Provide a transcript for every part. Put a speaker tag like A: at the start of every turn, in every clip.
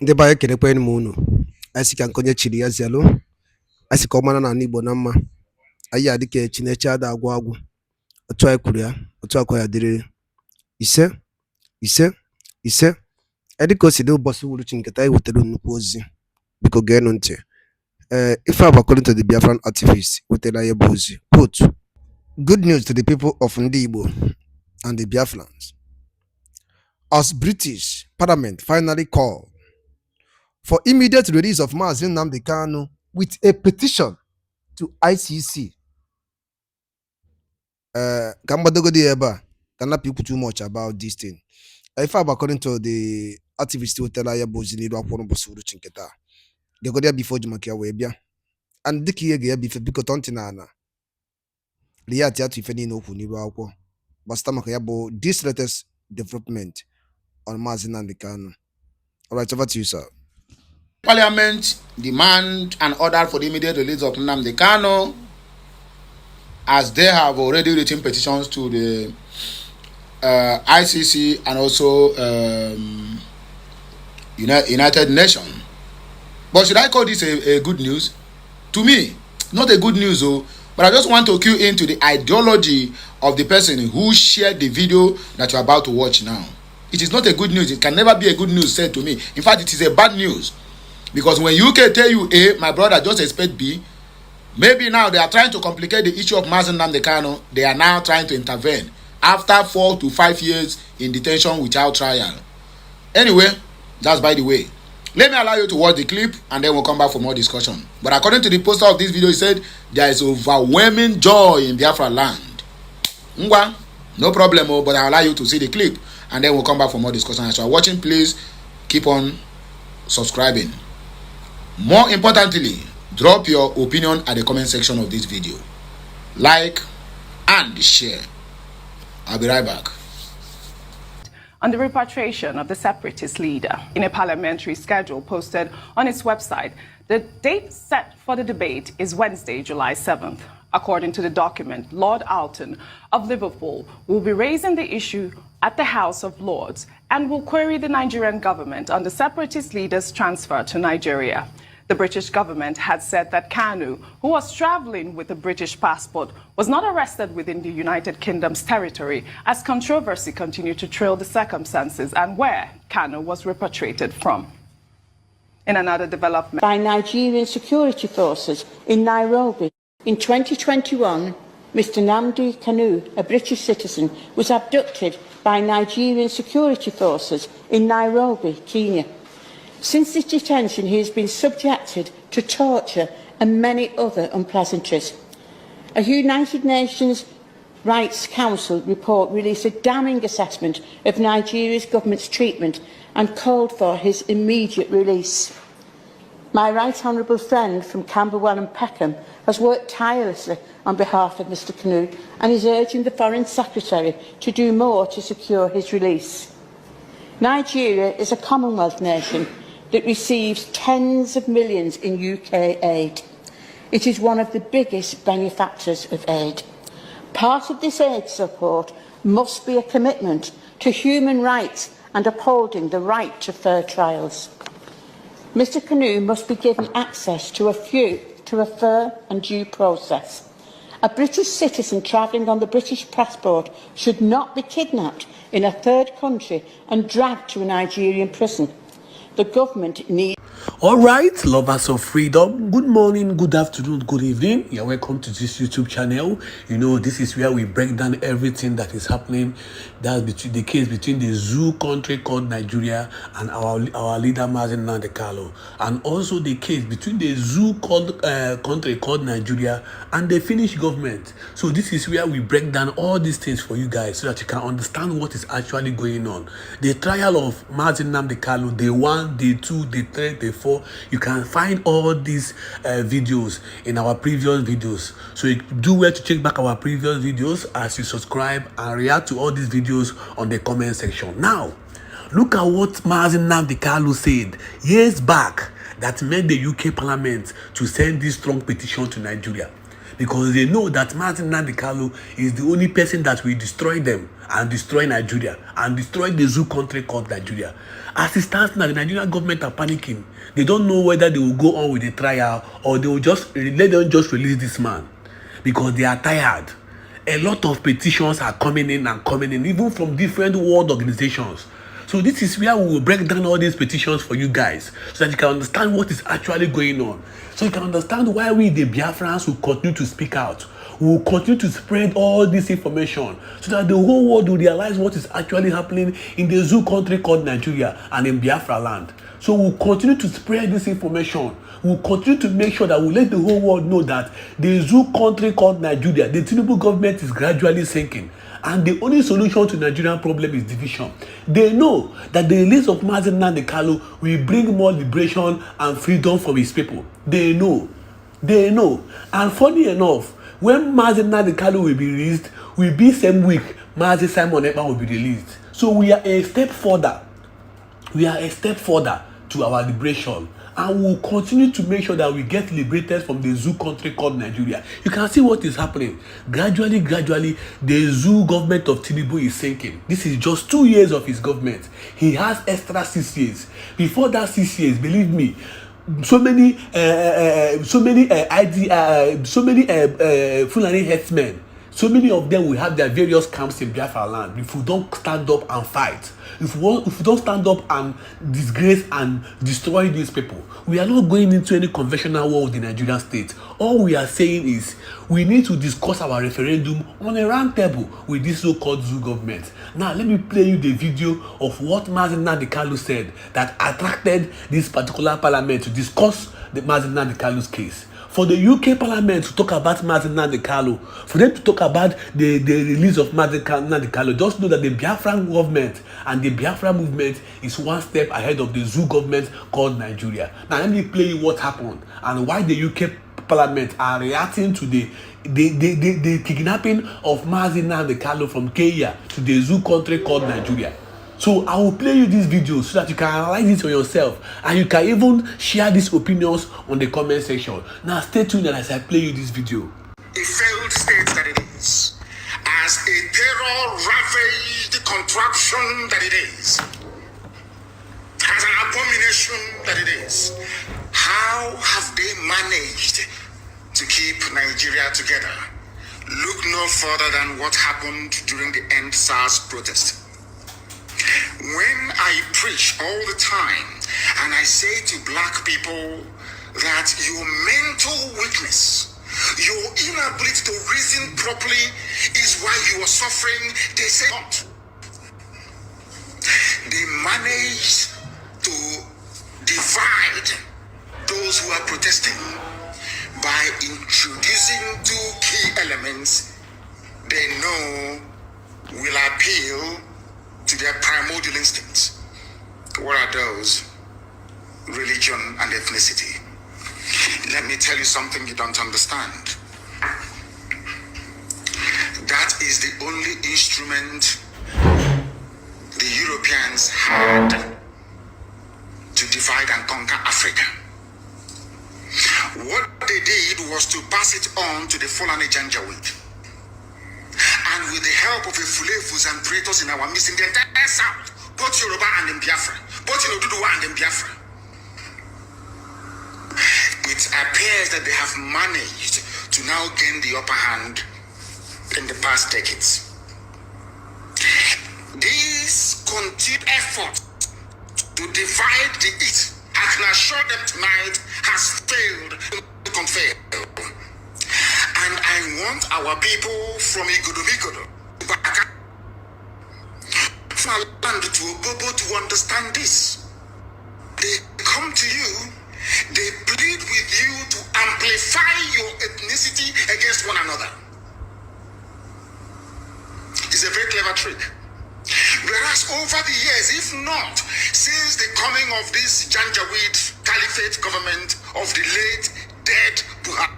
A: Ndị be anyị kelekwanụ m unu. Anyị sị ka nke chiri ya zelu. Anyị sị ka ọ mara na ala Igbo na mma. Anyị adị ka Chineke ada agwụ agwụ. Otu anyị kwuru ya, otu akwa ya dịrị. Ise, ise, ise. Anyị dịka o si dị ụbọchị uhuruchi nketa anyị wetara nnukwu ozi. Biko geenụ ntị. If I'm according to the Biafran activists, wetara ya bụ ozi. Quote, good news to the people of Ndi Igbo and the Biafrans. As British Parliament finally called for immediate release of Nnamdi Kanu with a petition to ICC. Cannot people too much about this thing. If I'm according to the activists who tell you about the they go there before Jumakia Webia and the key before because Tontinana. The Yatia to Feni no Kuniwako, but Stamakayabo, this latest development on Nnamdi Kanu. All right, over to you, sir.
B: Parliament demand an order for the immediate release of Nnamdi Kanu, as they have already written petitions to the ICC and also United Nations. But should I call this a good news? To me, not a good news, though. But I just want to cue into the ideology of the person who shared the video that you're about to watch now. It is not a good news. It can never be a good news said to me. In fact, it is a bad news. Because when UK tell you A, my brother just expect B. Maybe now they are trying to complicate the issue of Nnamdi Kanu. They are now trying to intervene after 4 to 5 years in detention without trial. Anyway, that's by the way. Let me allow you to watch the clip and then we'll come back for more discussion. But according to the poster of this video, it said there is overwhelming joy in Biafra land. Ngwa, no problem, but I'll allow you to see the clip and then we'll come back for more discussion. As you are watching, please keep on subscribing. More importantly, drop your opinion at the comment section of this video. Like and share. I'll be right back.
C: On the repatriation of the separatist leader in a parliamentary schedule posted on its website, the date set for the debate is Wednesday, July 7th. According to the document, Lord Alton of Liverpool will be raising the issue at the House of Lords and will query the Nigerian government on the separatist leader's transfer to Nigeria. The British government had said that Kanu, who was traveling with a British passport, was not arrested within the United Kingdom's territory as controversy continued to trail the circumstances and where Kanu was repatriated from. In another development,
D: by Nigerian security forces in Nairobi. In 2021, Mr. Nnamdi Kanu, a British citizen, was abducted by Nigerian security forces in Nairobi, Kenya. Since his detention, he has been subjected to torture and many other unpleasantries. A United Nations Rights Council report released a damning assessment of Nigeria's government's treatment and called for his immediate release. My right honourable friend from Camberwell and Peckham has worked tirelessly on behalf of Mr. Kanu and is urging the Foreign Secretary to do more to secure his release. Nigeria is a Commonwealth nation that receives tens of millions in UK aid. It is one of the biggest benefactors of aid. Part of this aid support must be a commitment to human rights and upholding the right to fair trials. Mr. Kanu must be given access to a fair and due process. A British citizen travelling on the British passport should not be kidnapped in a third country and dragged to a Nigerian prison. The government needs...
E: All right, lovers of freedom, good morning, good afternoon, good evening. You're welcome to this YouTube channel. You know, this is where we break down everything that is happening. That's between the case between the zoo country called Nigeria and our leader Nnamdi Kanu, and also the case between the zoo called country called Nigeria and the Finnish government. So this is where we break down all these things for you guys so that you can understand what is actually going on. The trial of Nnamdi Kanu, day 1, day 2, day 3, day 4. You can find all these videos in our previous videos. So you do well to check back our previous videos as you subscribe and react to all these videos on the comment section. Now, look at what Nnamdi Kanu said years back that made the UK Parliament to send this strong petition to Nigeria. because they know that Nnamdi Kanu is the only person that will destroy them and destroy Nigeria and destroy the zoo country called Nigeria. As it stands now, the Nigerian government are panicking. They don't know whether they will go on with the trial or they will just let them just release this man because they are tired. A lot of petitions are coming in, even from different world organizations. So this is where we will break down all these petitions for you guys so that you can understand what is actually going on. So you can understand why we, the Biafrans, will continue to speak out. We will continue to spread all this information so that the whole world will realize what is actually happening in the zoo country called Nigeria and in Biafra land. So we'll continue to spread this information. We'll continue to make sure that we let the whole world know that the zoo country called Nigeria, the Tinubu government is gradually sinking. And the only solution to Nigerian problem is division. They know that the release of Nnamdi Kanu will bring more liberation and freedom for his people. They know. And funny enough, when Nnamdi Kanu will be released, will be same week Mazi Simon Ekpa will be released. So we are a step further. To our liberation, and we'll continue to make sure that we get liberated from the zoo country called Nigeria. You can see what is happening. Gradually, the zoo government of Tinubu is sinking. This is just 2 years of his government. He has extra 6 years. Before that 6 years, believe me, so many Fulani herdsmen, so many of them will have their various camps in Biafra land. If we don't stand up and fight, if we don't stand up and disgrace and destroy these people, we are not going into any conventional war with the Nigerian state. All we are saying is we need to discuss our referendum on a round table with this so-called zoo government. Now, let me play you the video of what Nnamdi Kanu said that attracted this particular parliament to discuss the Nnamdi Kanu's case. For the UK Parliament to talk about Nnamdi Kanu, for them to talk about the release of Nnamdi Kanu, just know that the Biafran government and the Biafra movement is one step ahead of the zoo government called Nigeria. Now let me play you what happened and why the UK Parliament are reacting to the kidnapping of Nnamdi Kanu from Kenya to the zoo country called Nigeria. So I will play you this video so that you can analyze it for yourself and you can even share these opinions on the comment section. Now stay tuned as I play you this video.
B: A failed state that it is, as a terror-ravaged contraption that it is, as an abomination that it is, how have they managed to keep Nigeria together? Look no further than what happened during the End SARS protest. When I preach all the time and I say to black people that your mental weakness, your inability to reason properly is why you are suffering, they say not. They manage to divide those who are protesting by introducing two key elements they know will appeal to their primordial instincts. What are those? Religion and ethnicity. Let me tell you something you don't understand. That is the only instrument the Europeans had to divide and conquer Africa. What they did was to pass it on to the Fulani Janjaweed. And with the help of the Fulefus and traitors in our midst in the entire South, both Yoruba and in Biafra, both in Oduduwa and in Biafra, it appears that they have managed to now gain the upper hand in the past decades. This continued effort to divide the East, I can assure them tonight, has failed to fail. And I want our people from Igodo to Ogogo to understand this. They come to you, they plead with you to amplify your ethnicity against one another. It's a very clever trick. Whereas over the years, if not since the coming of this Janjaweed Caliphate government of the late dead Buhari,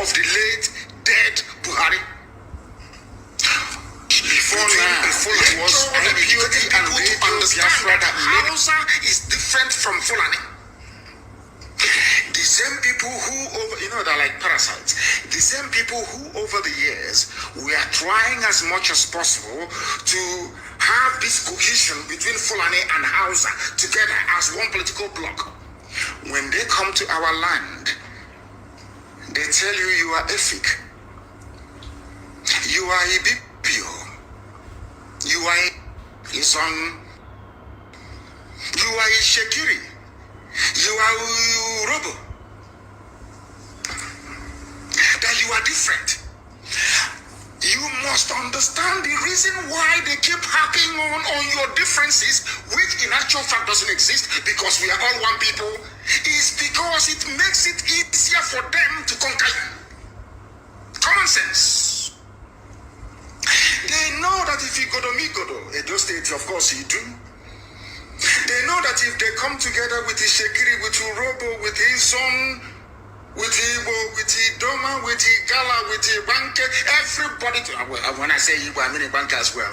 B: of the late dead Buhari. Before now, Fulani was educating people to understand that Hausa is different from Fulani. The same people who, they're like parasites. The same people who, over the years, we are trying as much as possible to have this cohesion between Fulani and Hausa together as one political bloc. When they come to our land, they tell you you are Efik, you are Ibibio, you are Izon, you are Ishekiri, you are Urobo, that you are different. You must understand the reason why they keep harping on your differences, which in actual fact doesn't exist because we are all one people, is because it makes it easier for them to conquer you. Common sense. They know that if you go to Migodo, Edo State, of course you do. They know that if they come together with the Shekiri, with Urobo, with his own, with Igbo, with Idoma, with Igala, with Ibanke, everybody, when I say Igbo, I mean Ibanke as well,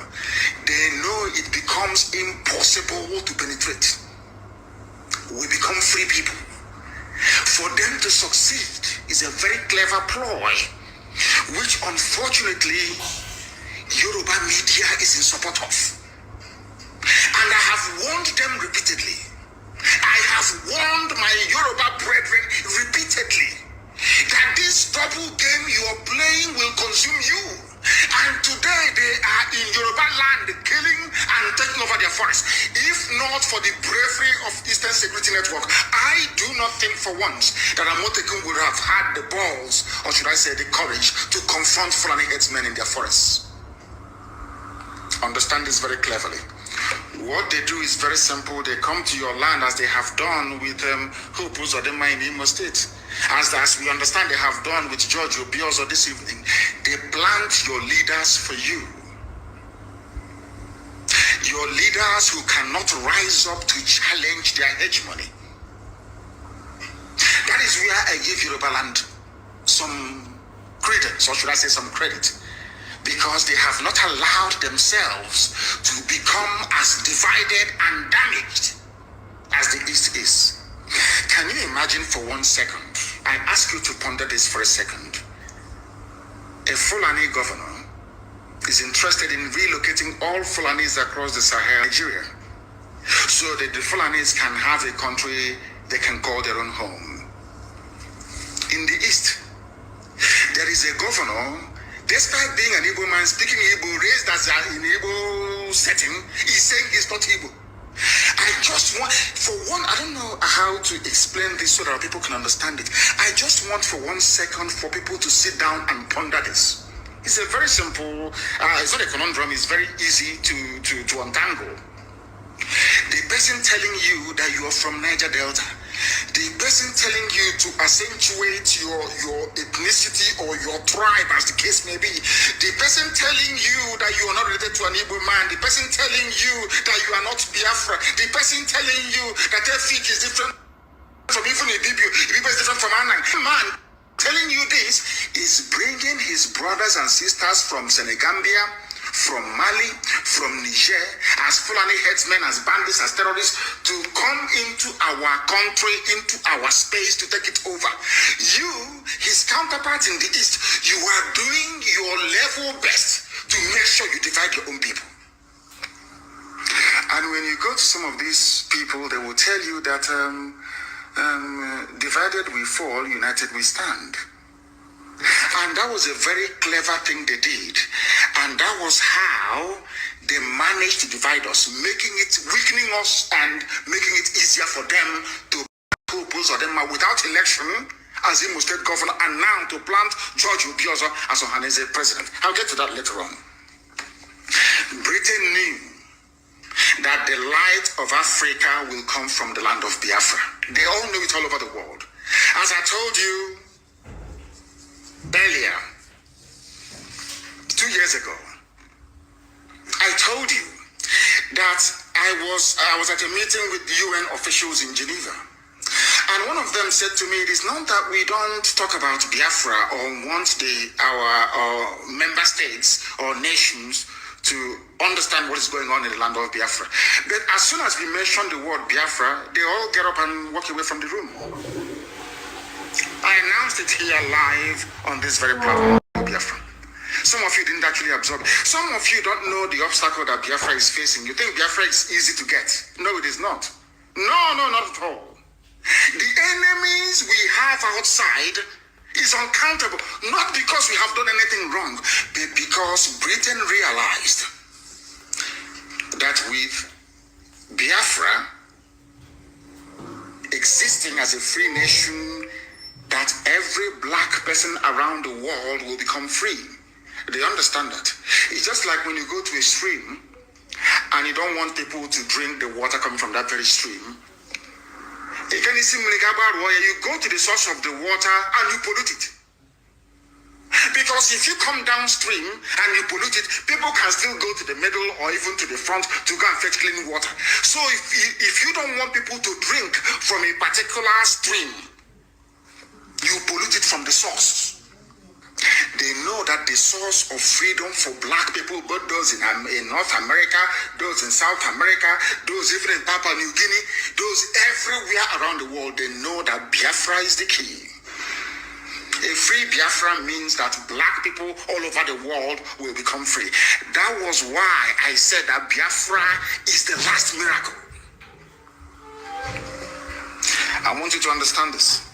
B: they know it becomes impossible to penetrate. We become free people. For them to succeed is a very clever ploy, which unfortunately Yoruba media is in support of. And I have warned them repeatedly. I have warned my Yoruba brethren repeatedly that this double game you are playing will consume you. And today they are in Yoruba land killing and taking over their forests. If not for the bravery of Eastern Security Network, I do not think for once that Amotekun would have had the balls, or should I say the courage, to confront Fulani headsmen in their forests. Understand this very cleverly. What they do is very simple. They come to your land as they have done with Hopus or Dema in Imo State. As we understand they have done with George Obiozo this evening. They plant your leaders for you. Your leaders who cannot rise up to challenge their hegemony. That is where I give Yoruba land some credence, or should I say some credit. Because they have not allowed themselves to become as divided and damaged as the East is. Can you imagine for 1 second? I ask you to ponder this for a second. A Fulani governor is interested in relocating all Fulanis across the Sahel, Nigeria, so that the Fulanis can have a country they can call their own home. In the East, there is a governor. Despite being an Igbo man, speaking Igbo, raised as an Igbo setting, he's saying he's not Igbo. I just want, for one, I don't know how to explain this so that people can understand it. I just want for 1 second for people to sit down and ponder this. It's a very simple, it's not a conundrum, it's very easy to untangle. The person telling you that you are from Niger Delta, the person telling you to accentuate your ethnicity or your tribe, as the case may be, the person telling you that you are not related to an Igbo man, the person telling you that you are not Biafra, the person telling you that Efik is different from even Ibibio, Ibibio is different from Anang. Man telling you this is bringing his brothers and sisters from Senegambia, from Mali, from Niger, as Fulani headsmen, as bandits, as terrorists, to come into our country, into our space, to take it over. You, his counterpart in the East, you are doing your level best to make sure you divide your own people. And when you go to some of these people, they will tell you that divided we fall, united we stand. And that was a very clever thing they did. And that was how they managed to divide us, weakening us and making it easier for them to oppose them without election as Imo State governor, and now to plant George Obiozo as Ohanese president. I'll get to that later on. Britain knew that the light of Africa will come from the land of Biafra. They all knew it all over the world. As I told you earlier, 2 years ago, I told you that I was at a meeting with UN officials in Geneva. And one of them said to me, it is not that we don't talk about Biafra or want our member states or nations to understand what is going on in the land of Biafra. But as soon as we mention the word Biafra, they all get up and walk away from the room. I announced it here live on this very platform, Biafra. Some of you didn't actually absorb. Some of you don't know the obstacle that Biafra is facing. You think Biafra is easy to get. No, it is not. No, not at all. The enemies we have outside is uncountable, not because we have done anything wrong, but because Britain realized that with Biafra existing as a free nation, that every black person around the world will become free. They understand that. It's just like when you go to a stream and you don't want people to drink the water coming from that very stream. You go to the source of the water and you pollute it. Because if you come downstream and you pollute it, people can still go to the middle or even to the front to go and fetch clean water. So if you don't want people to drink from a particular stream, you pollute it from the source. They know that the source of freedom for black people, both those in North America, those in South America, those even in Papua New Guinea, those everywhere around the world, they know that Biafra is the key. A free Biafra means that black people all over the world will become free. That was why I said that Biafra is the last miracle. I want you to understand this.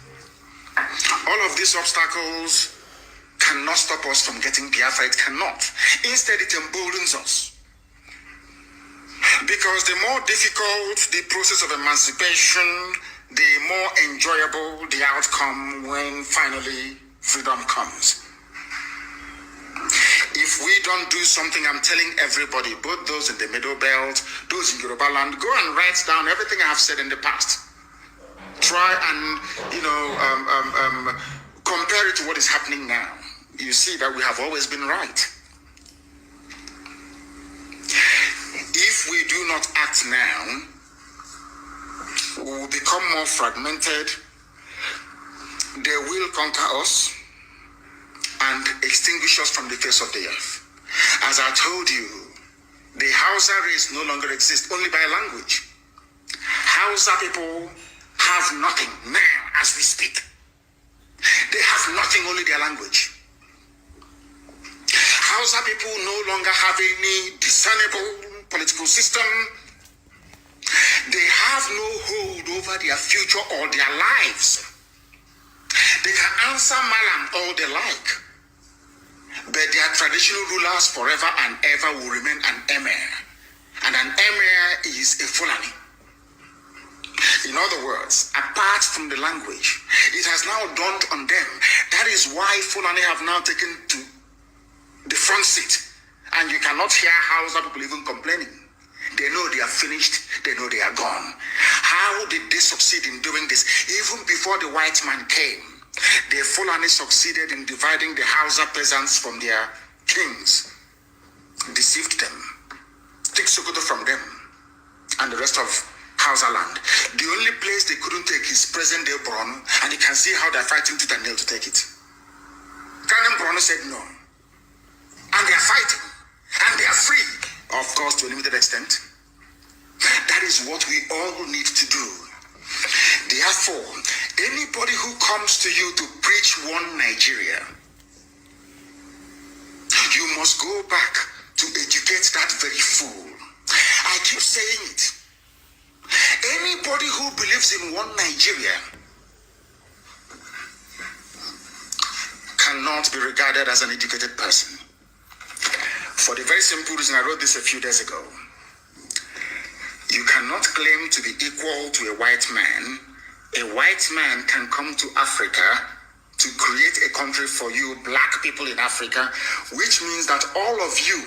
B: All of these obstacles cannot stop us from getting Biafra. It cannot. Instead, it emboldens us. Because the more difficult the process of emancipation, the more enjoyable the outcome when finally freedom comes. If we don't do something, I'm telling everybody, both those in the Middle Belt, those in Yoruba land, go and write down everything I have said in the past. Try and compare it to what is happening now. You see that we have always been right. If we do not act now, we will become more fragmented. They will conquer us and extinguish us from the face of the earth. As I told you, the Hausa race no longer exists, only by language. Hausa people have nothing now as we speak. They have nothing, only their language. Hausa people no longer have any discernible political system. They have no hold over their future or their lives. They can answer Malam all they like, but their traditional rulers forever and ever will remain an emir. And an emir is a Fulani. In other words, apart from the language, it has now dawned on them. That is why Fulani have now taken to the front seat. And you cannot hear Hausa people even complaining. They know they are finished. They know they are gone. How did they succeed in doing this? Even before the white man came, the Fulani succeeded in dividing the Hausa peasants from their kings, deceived them, took Sokoto from them, and the rest of Hausa land. The only place they couldn't take is present-day Borno, and you can see how they're fighting tooth and nail to take it. Kanem Borno said no, and they're fighting, and they are free, of course, to a limited extent. That is what we all need to do. Therefore, anybody who comes to you to preach one Nigeria, you must go back to educate that very fool. I keep saying it. Anybody who believes in one Nigeria cannot be regarded as an educated person. For the very simple reason, I wrote this a few days ago. You cannot claim to be equal to a white man. A white man can come to Africa to create a country for you, black people in Africa, which means that all of you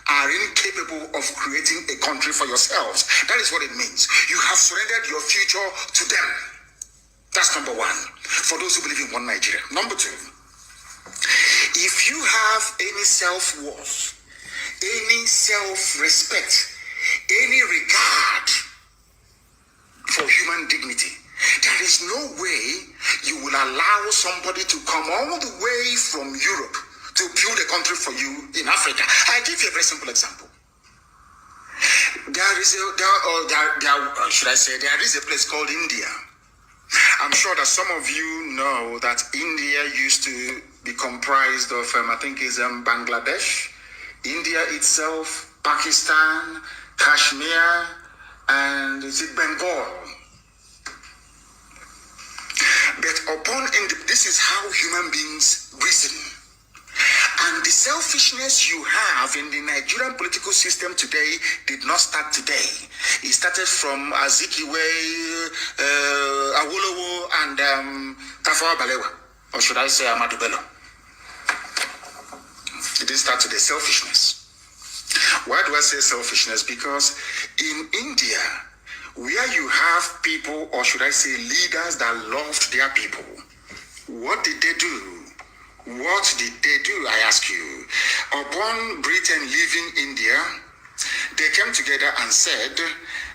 B: are incapable of creating a country for yourselves. That is what it means. You have surrendered your future to them. That's number one, for those who believe in one Nigeria. Number two, if you have any self-worth, any self-respect, any regard for human dignity, there is no way you will allow somebody to come all the way from Europe to build a country for you in Africa. I give you a very simple example. There is a place called India. I'm sure that some of you know that India used to be comprised of, I think it's Bangladesh, India itself, Pakistan, Kashmir, and is it Bengal? But this is how human beings reason. And the selfishness you have in the Nigerian political system today did not start today. It started from Azikiwe, Awolowo, and Tafawa Balewa, or should I say Ahmadu Bello. It didn't start today, selfishness. Why do I say selfishness? Because in India, where you have people, or should I say leaders that loved their people, what did they do? What did they do, I ask you? Upon Britain leaving India, they came together and said,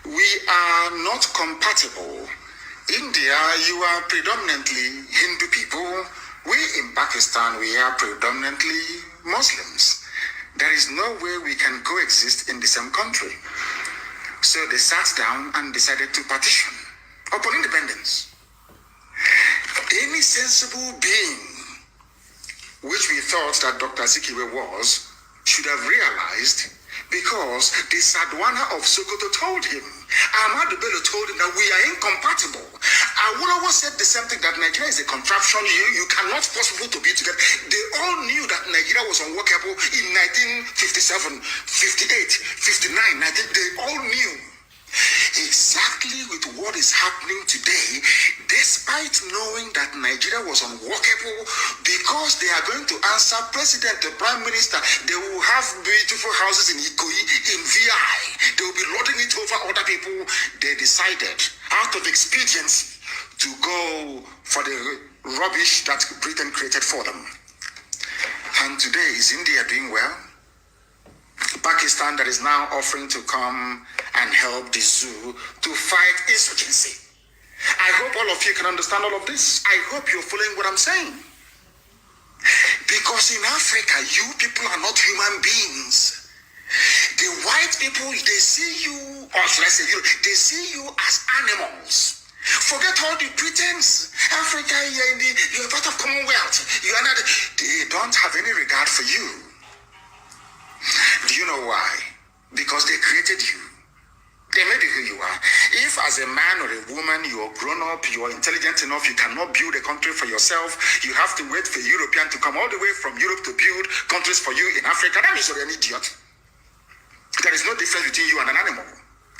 B: we are not compatible. India, you are predominantly Hindu people. We in Pakistan, we are predominantly Muslims. There is no way we can coexist in the same country. So they sat down and decided to partition upon independence. Any sensible being, which we thought that Dr. Zikiwe was, should have realized, because the Sadwana of Sokoto told him, Ahmadu Bello told him that we are incompatible. Awolowo said the same thing, that Nigeria is a contraption, you cannot possible to be together. They all knew that Nigeria was unworkable in 1957, 58, 59, 19, they all knew. Exactly with what is happening today, despite knowing that Nigeria was unworkable, because they are going to answer president, the prime minister, they will have beautiful houses in Ikoyi, in VI, they will be lording it over other people. They decided, out of expediency, to go for the rubbish that Britain created for them. And today, is India doing well? Pakistan that is now offering to come and help the zoo to fight insurgency. I hope all of you can understand all of this. I hope you're following what I'm saying. Because in Africa, you people are not human beings. The white people, they see you, or should I say you, they see you as animals. Forget all the pretense. Africa, you're part of Commonwealth. You are not, they don't have any regard for you. Do you know why? Because they created you. They made you who you are. If as a man or a woman, you are grown up, you are intelligent enough, you cannot build a country for yourself, you have to wait for a European to come all the way from Europe to build countries for you in Africa, that means you're an idiot. There is no difference between you and an animal.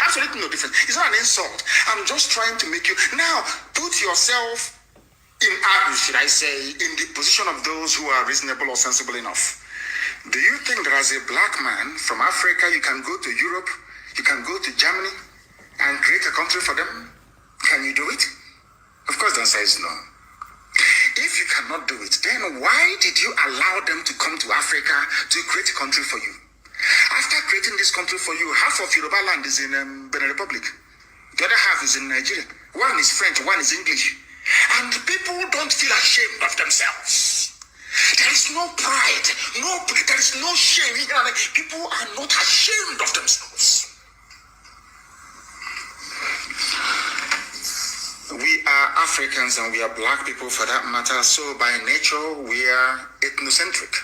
B: Absolutely no difference. It's not an insult. I'm just trying to make you... Now, put yourself in, should I say, in the position of those who are reasonable or sensible enough. Do you think that as a black man from Africa, you can go to Europe, you can go to Germany and create a country for them? Can you do it? Of course, the answer is no. If you cannot do it, then why did you allow them to come to Africa to create a country for you? After creating this country for you, half of Yoruba land is in Benin Republic. The other half is in Nigeria. One is French, one is English. And people don't feel ashamed of themselves. There is no pride, there is no shame. People are not ashamed of themselves. We are Africans and we are black people for that matter. So by nature, we are ethnocentric.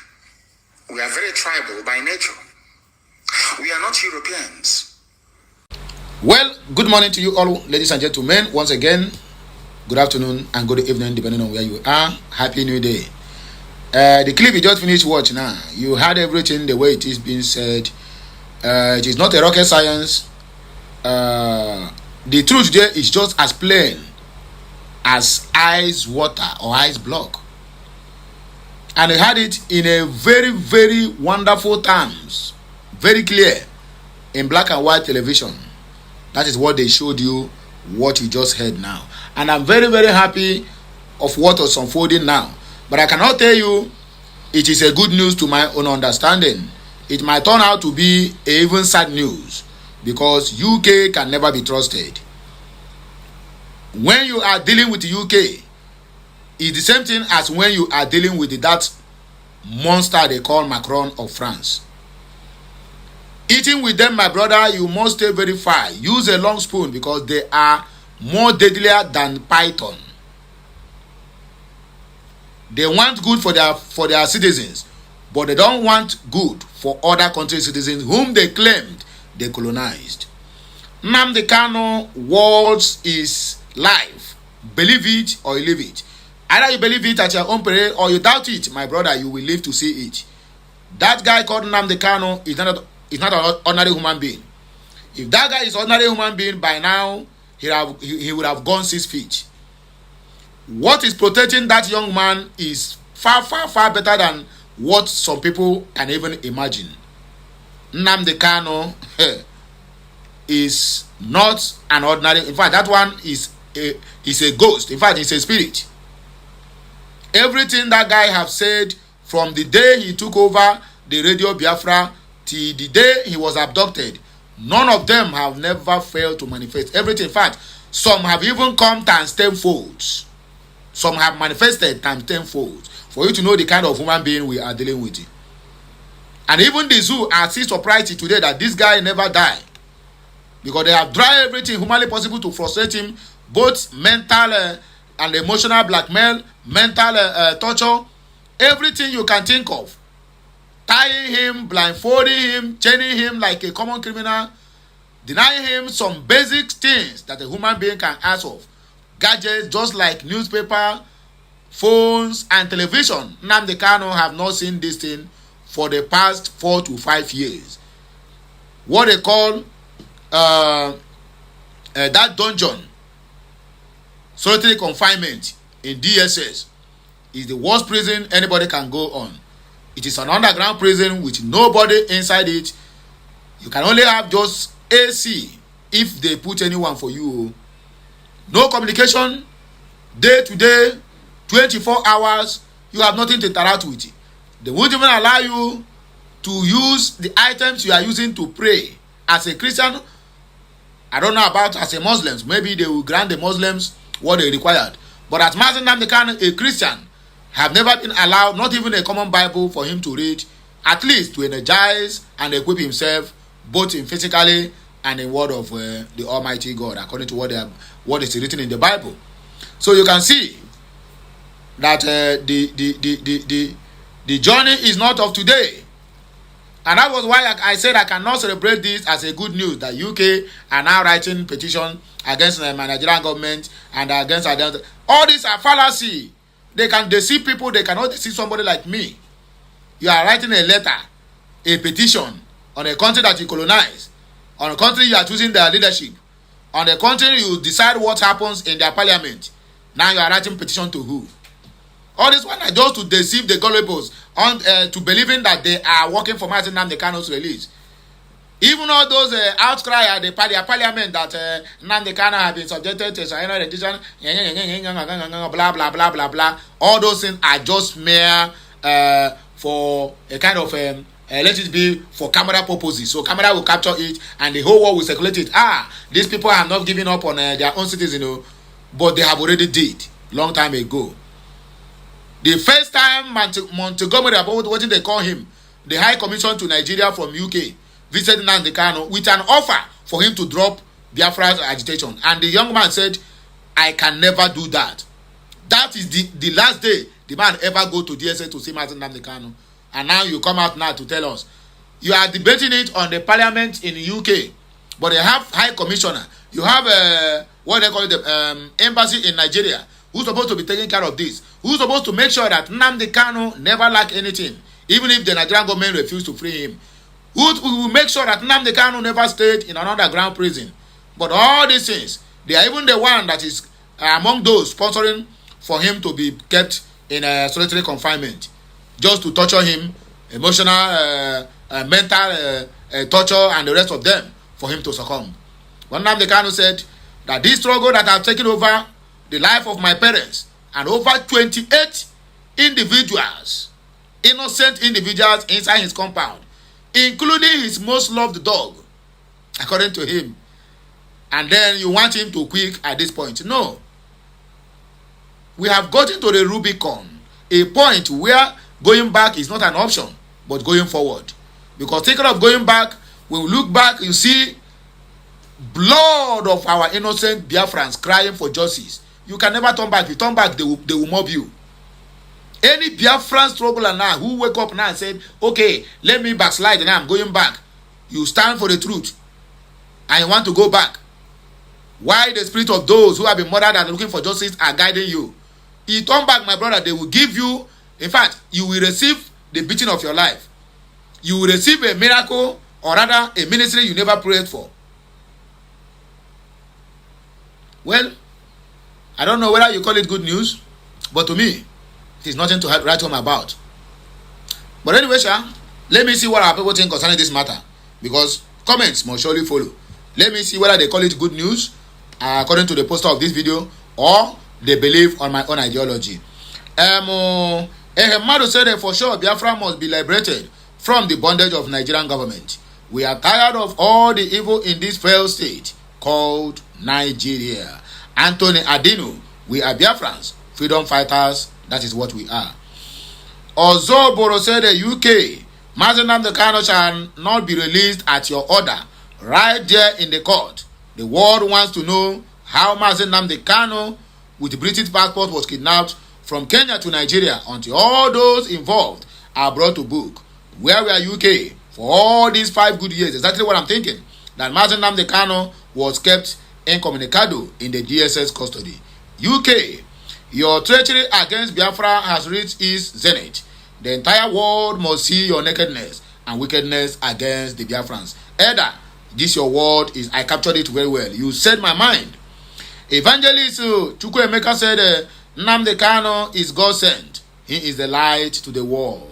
B: We are very tribal by nature. We are not Europeans.
F: Well, good morning to you all, ladies and gentlemen. Once again, good afternoon and good evening, depending on where you are. Happy New Day. The clip you just finished watching now, you heard everything the way it is being said. It is not a rocket science. The truth there is just as plain as ice water or ice block. And they had it in a very, very wonderful terms, very clear, in black and white television. That is what they showed you, what you just heard now. And I'm very, very happy of what was unfolding now. But I cannot tell you it is a good news to my own understanding. It might turn out to be a even sad news, because UK can never be trusted. When you are dealing with the UK, it's the same thing as when you are dealing with that
B: monster they call Macron of France. Eating with them, my brother, you must stay very far. Use a long spoon because they are more deadlier than python. They want good for their citizens, but they don't want good for other countries' citizens whom they claimed they colonized. Nnamdi Kanu words is life. Believe it or you leave it. Either you believe it at your own peril or you doubt it, my brother, you will live to see it. That guy called Nnamdi Kanu is not an ordinary human being. If that guy is an ordinary human being, by now he would have gone 6 feet. What is protecting that young man is far, far, far better than what some people can even imagine. Nnamdi Kanu is not an ordinary. In fact, that one is a ghost. In fact, it's a spirit. Everything that guy have said from the day he took over the radio Biafra till the day he was abducted, none of them have never failed to manifest everything. In fact, some have even come times tenfold. Some have manifested times tenfold. For you to know the kind of human being we are dealing with. And even the zoo are still surprised today that this guy never died. Because they have tried everything humanly possible to frustrate him, both mental and emotional blackmail, mental torture, everything you can think of. Tying him, blindfolding him, chaining him like a common criminal, denying him some basic things that a human being can ask of. Gadgets just like newspaper, phones, and television. Nnamdi Kanu have not seen this thing for the past 4 to 5 years. What they call that dungeon, solitary confinement in DSS, is the worst prison anybody can go on. It is an underground prison with nobody inside it. You can only have just AC if they put anyone for you. No communication, day to day, 24 hours, you have nothing to interact with it. They won't even allow you to use the items you are using to pray. As a Christian, I don't know about as a Muslim, maybe they will grant the Muslims what they required. But as Nnamdi Kanu, a Christian, have never been allowed, not even a common Bible for him to read, at least to energize and equip himself, both in physically and in word of the Almighty God, according to what is written in the Bible. So you can see that the journey is not of today. And that was why I said I cannot celebrate this as a good news that UK are now writing petition against the Nigerian government and against all these are fallacy. They can deceive people, they cannot deceive somebody like me. You are writing a letter, a petition on a country that you colonize, on a country you are choosing their leadership, on a country you decide what happens in their parliament. Now you are writing petition to who? All this one are just to deceive the gullibles to believing that they are working for Nnamdi Kanu's release. Even all those outcry at the parliament that Nnamdi Kanu have been subjected to rendition, blah blah blah blah blah. All those things are just mere for a kind of let it be for camera purposes. So camera will capture it and the whole world will circulate it. These people have not given up on their own citizens, but they have already did long time ago. The first time Montgomery, about what they call him, the High Commission to Nigeria from UK, visited Nnamdi Kanu with an offer for him to drop Biafra's agitation. And the young man said, I can never do that. That is the last day the man ever go to DSA to see Nnamdi Kanu. And now you come out now to tell us. You are debating it on the parliament in the UK. But they have High Commissioner. You have what they call it, the embassy in Nigeria. Who's supposed to be taking care of this? Who's supposed to make sure that Nnamdi Kanu never lack anything? Even if the Nigerian government refuse to free him. Who will make sure that Nnamdi Kanu never stayed in an underground prison? But all these things, they are even the one that is among those sponsoring for him to be kept in a solitary confinement. Just to torture him, emotional, mental torture and the rest of them for him to succumb. When Nnamdi Kanu said that this struggle that I've taken over the life of my parents and over 28 individuals, innocent individuals inside his compound, including his most loved dog, according to him. And then you want him to quit at this point. No. We have gotten to the Rubicon, a point where going back is not an option, but going forward. Because thinking of going back, when we look back, you see blood of our innocent Biafrans crying for justice. You can never turn back. If you turn back, they will mob you. Any Biafran struggler now who wake up now and said, okay, let me backslide and I'm going back. You stand for the truth and you want to go back. Why the spirit of those who have been murdered and looking for justice are guiding you? If you turn back, my brother, they will give you, in fact, you will receive the beating of your life. You will receive a miracle, or rather a ministry you never prayed for. Well, I don't know whether you call it good news, but to me, it is nothing to write home about. But anyway, let me see what our people think concerning this matter, because comments must surely follow. Let me see whether they call it good news according to the poster of this video, or they believe on my own ideology. Ehemadu said that for sure Biafra must be liberated from the bondage of Nigerian government. We are tired of all the evil in this failed state called Nigeria. Anthony Adino, we are Biafrans, freedom fighters, that is what we are. Ozoboro said the UK, Nnamdi Kanu shall not be released at your order, right there in the court. The world wants to know how Nnamdi Kanu with British passport was kidnapped from Kenya to Nigeria until all those involved are brought to book. Where were UK for all these 5 good years? Exactly what I'm thinking. That Nnamdi Kanu was kept incommunicado in the DSS custody. UK, your treachery against Biafra has reached its zenith. The entire world must see your nakedness and wickedness against the Biafrans. Either this your word is, I captured it very well. You said my mind. Evangelist Chukwuemeka said, Nnamdi Kanu is God sent. He is the light to the world.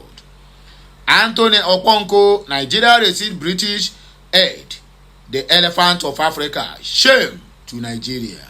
B: Anthony Okonko, Nigeria received British aid. The elephant of Africa. Shame to Nigeria.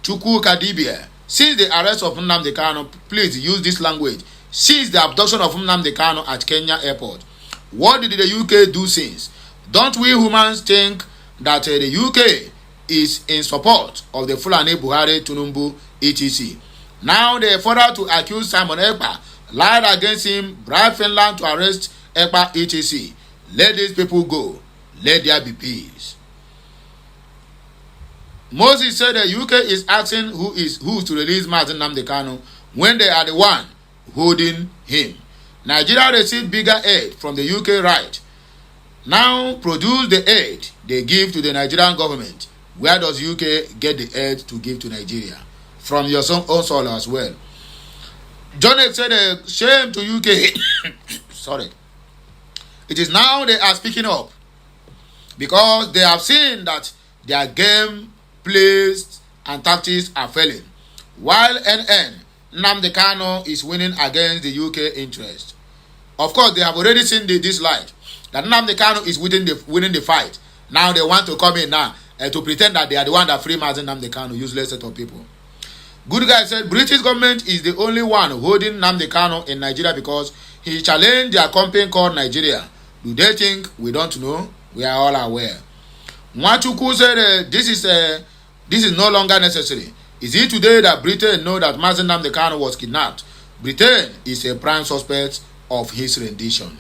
B: Chukwu Kadibia, since the arrest of Nnamdi Kanu, please use this language. Since the abduction of Nnamdi Kanu at Kenya airport, what did the UK do since? Don't we humans think that the UK is in support of the Fulani Buhari Tinubu etc? Now they further to accuse Simon Ekpa, lied against him, bribed Finland to arrest Ekpa etc. Let these people go. Let there be peace. Moses said the UK is asking who to release Nnamdi Kanu when they are the one holding him. Nigeria received bigger aid from the UK, right? Now produce the aid they give to the Nigerian government. Where does UK get the aid to give to Nigeria? From your own soil as well. John X said, shame to UK. Sorry. It is now they are speaking up, because they have seen that their game, plays, and tactics are failing, while Nnamdi Kanu is winning against the UK interest. Of course, they have already seen this light, that Nnamdi Kanu is winning the fight. Now they want to come in now to pretend that they are the one that free Nnamdi Kanu, useless set of people. Good guy said, British government is the only one holding Nnamdi Kanu in Nigeria because he challenged their company called Nigeria. Do they think we don't know? We are all aware. Mwachuku said, this is no longer necessary. Is it today that Britain know that Nnamdi Kanu was kidnapped? Britain is a prime suspect of his rendition.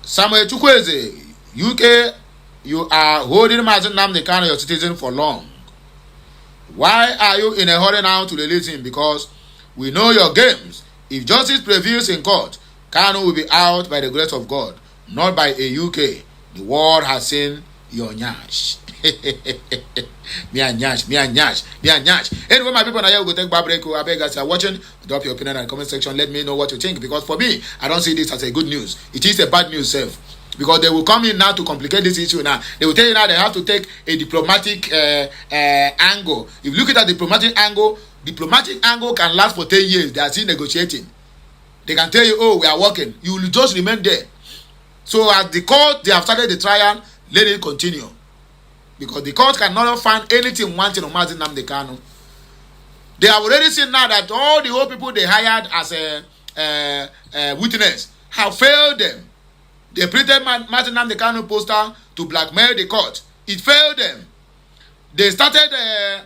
B: Samuel Chukwueze, UK, you are holding Nnamdi Kanu, your citizen, for long. Why are you in a hurry now to release him? Because we know your games. If justice prevails in court, Kanu will be out by the grace of God, not by a UK. The world has seen your nyash. Me and nyash. Anyway, my people, now you go take back break. I beg guys, you are watching. Drop your opinion in the comment section. Let me know what you think. Because for me, I don't see this as a good news. It is a bad news, self. Because they will come in now to complicate this issue now. They will tell you now they have to take a diplomatic angle. If you look at the diplomatic angle can last for 10 years. They are still negotiating. They can tell you, oh, we are working. You will just remain there. So at the court, they have started the trial. Let it continue. Because the court cannot find anything wanting on Nnamdi Kanu. They have already seen now that all the old people they hired as a witness have failed them. They printed Nnamdi Kanu poster to blackmail the court. It failed them. They started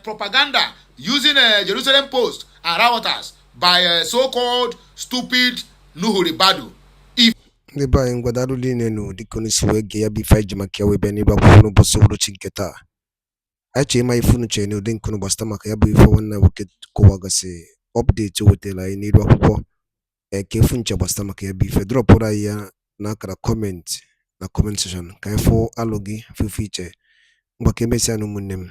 B: propaganda using Jerusalem Post and Reuters. by a so-called stupid Nuhu Ribadu. If
A: ndị be anyị ngwadarụ niile nụ dịka unu si wee gee ya bụ ife anyị ji maka ya wee bịa n'ebe akwụkwọ n'ụbọchị uhuruchi nke taa. Anyị chọrọ ịma ife unu chere n'ụdị nke unu gbasata maka ya bụ ife nwanne nwoke kọwagasị ọpdeti o wetara anyị n'iru akwụkwọ ka efu nche gbasata maka ya bụ ife drọpụrụ anyị ya n'akara kọment na kọment sekshọn ka anyị fụ alụ gị fufu iche mgba ka emesịa na ụmụnne m.